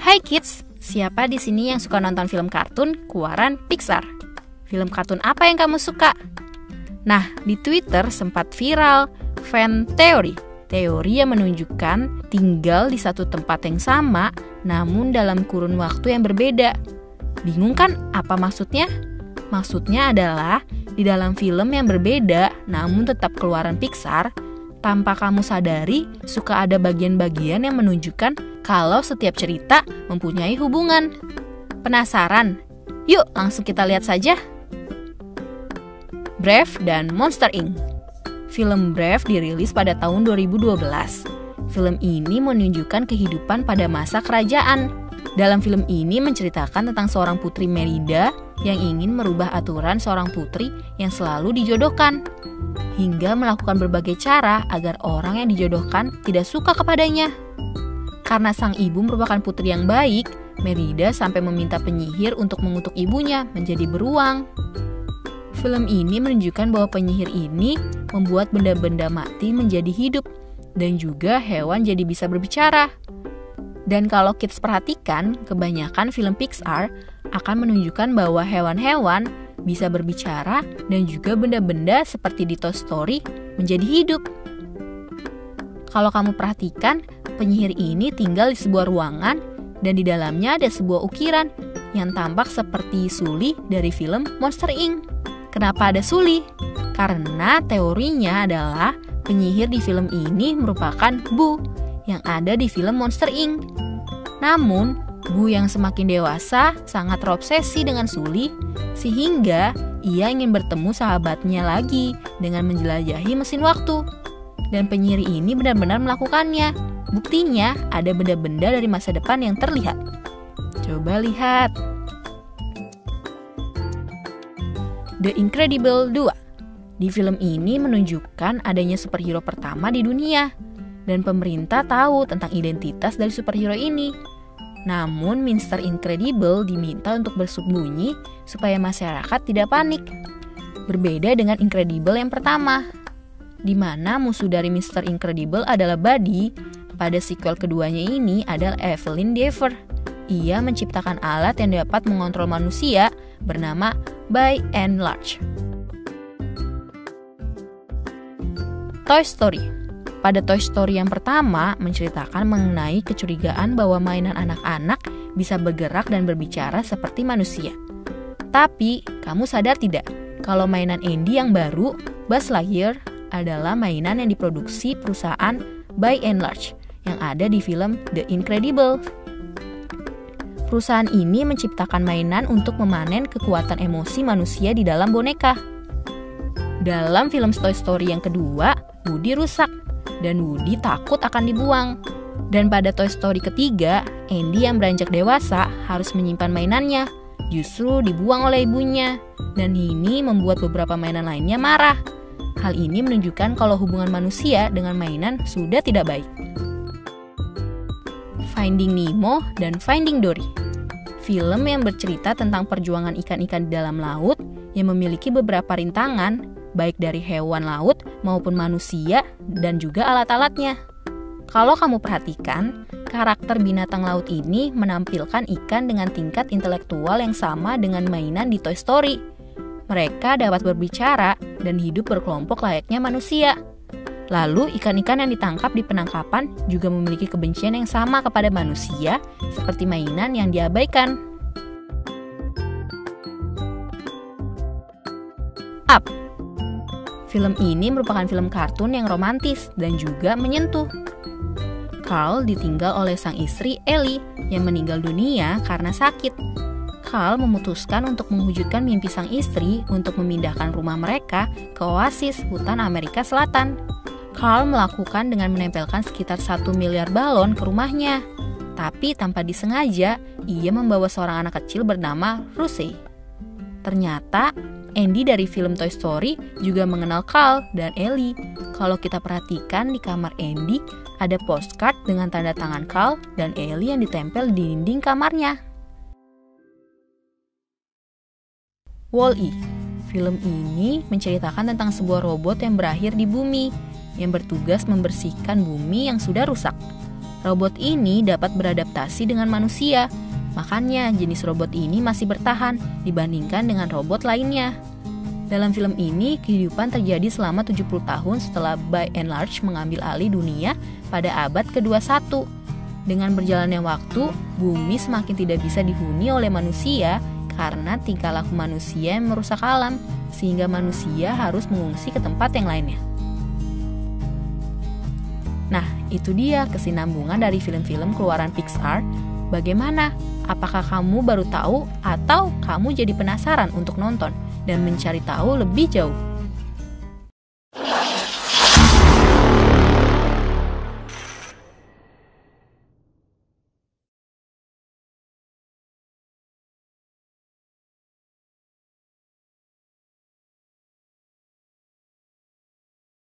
Hai kids, siapa di sini yang suka nonton film kartun keluaran Pixar? Film kartun apa yang kamu suka? Nah, di Twitter sempat viral fan teori yang menunjukkan tinggal di satu tempat yang sama, namun dalam kurun waktu yang berbeda. Bingung kan apa maksudnya? Maksudnya adalah di dalam film yang berbeda, namun tetap keluaran Pixar, tanpa kamu sadari, suka ada bagian-bagian yang menunjukkan kalau setiap cerita mempunyai hubungan. Penasaran? Yuk langsung kita lihat saja. Brave dan Monster Inc. Film Brave dirilis pada tahun 2012. Film ini menunjukkan kehidupan pada masa kerajaan. Dalam film ini menceritakan tentang seorang putri Merida yang ingin merubah aturan seorang putri yang selalu dijodohkan, hingga melakukan berbagai cara agar orang yang dijodohkan tidak suka kepadanya. Karena sang ibu merupakan putri yang baik, Merida sampai meminta penyihir untuk mengutuk ibunya menjadi beruang. Film ini menunjukkan bahwa penyihir ini membuat benda-benda mati menjadi hidup, dan juga hewan jadi bisa berbicara. Dan kalau kids perhatikan, kebanyakan film Pixar akan menunjukkan bahwa hewan-hewan bisa berbicara dan juga benda-benda seperti di Toy Story menjadi hidup. Kalau kamu perhatikan, penyihir ini tinggal di sebuah ruangan dan di dalamnya ada sebuah ukiran yang tampak seperti Sully dari film Monster Inc. Kenapa ada Sully? Karena teorinya adalah penyihir di film ini merupakan Boo yang ada di film Monster Inc. Namun, Boo yang semakin dewasa sangat terobsesi dengan Sully, sehingga ia ingin bertemu sahabatnya lagi dengan menjelajahi mesin waktu. Dan penyihir ini benar-benar melakukannya. Buktinya ada benda-benda dari masa depan yang terlihat. Coba lihat. The Incredibles 2. Di film ini menunjukkan adanya superhero pertama di dunia, dan pemerintah tahu tentang identitas dari superhero ini. Namun Mr. Incredible diminta untuk bersembunyi supaya masyarakat tidak panik. Berbeda dengan Incredible yang pertama, di mana musuh dari Mr. Incredible adalah Buddy. Pada sequel keduanya ini adalah Evelyn Dever. Ia menciptakan alat yang dapat mengontrol manusia bernama By and Large. Toy Story. Pada Toy Story yang pertama menceritakan mengenai kecurigaan bahwa mainan anak-anak bisa bergerak dan berbicara seperti manusia. Tapi, kamu sadar tidak kalau mainan Andy yang baru, Buzz Lightyear, adalah mainan yang diproduksi perusahaan By and Large yang ada di film The Incredibles. Perusahaan ini menciptakan mainan untuk memanen kekuatan emosi manusia di dalam boneka. Dalam film Toy Story yang kedua, Woody rusak dan Woody takut akan dibuang. Dan pada Toy Story ketiga, Andy yang beranjak dewasa harus menyimpan mainannya, justru dibuang oleh ibunya. Dan ini membuat beberapa mainan lainnya marah. Hal ini menunjukkan kalau hubungan manusia dengan mainan sudah tidak baik. Finding Nemo dan Finding Dory. Film yang bercerita tentang perjuangan ikan-ikan di dalam laut yang memiliki beberapa rintangan, baik dari hewan laut maupun manusia dan juga alat-alatnya. Kalau kamu perhatikan, karakter binatang laut ini menampilkan ikan dengan tingkat intelektual yang sama dengan mainan di Toy Story. Mereka dapat berbicara dan hidup berkelompok layaknya manusia. Lalu ikan-ikan yang ditangkap di penangkapan juga memiliki kebencian yang sama kepada manusia seperti mainan yang diabaikan. Up. Film ini merupakan film kartun yang romantis dan juga menyentuh. Carl ditinggal oleh sang istri Ellie yang meninggal dunia karena sakit. Carl memutuskan untuk mewujudkan mimpi sang istri untuk memindahkan rumah mereka ke oasis hutan Amerika Selatan. Carl melakukan dengan menempelkan sekitar 1 miliar balon ke rumahnya. Tapi tanpa disengaja, ia membawa seorang anak kecil bernama Rusey. Ternyata, Andy dari film Toy Story juga mengenal Carl dan Ellie. Kalau kita perhatikan di kamar Andy, ada postcard dengan tanda tangan Carl dan Ellie yang ditempel di dinding kamarnya. Wall-E. Film ini menceritakan tentang sebuah robot yang berakhir di bumi, yang bertugas membersihkan bumi yang sudah rusak. Robot ini dapat beradaptasi dengan manusia. Makanya jenis robot ini masih bertahan dibandingkan dengan robot lainnya. Dalam film ini, kehidupan terjadi selama 70 tahun setelah By and Large mengambil alih dunia pada abad ke-21. Dengan berjalannya waktu, bumi semakin tidak bisa dihuni oleh manusia karena tingkah laku manusia yang merusak alam, sehingga manusia harus mengungsi ke tempat yang lainnya. Nah, itu dia kesinambungan dari film-film keluaran Pixar. Bagaimana? Apakah kamu baru tahu atau kamu jadi penasaran untuk nonton dan mencari tahu lebih jauh?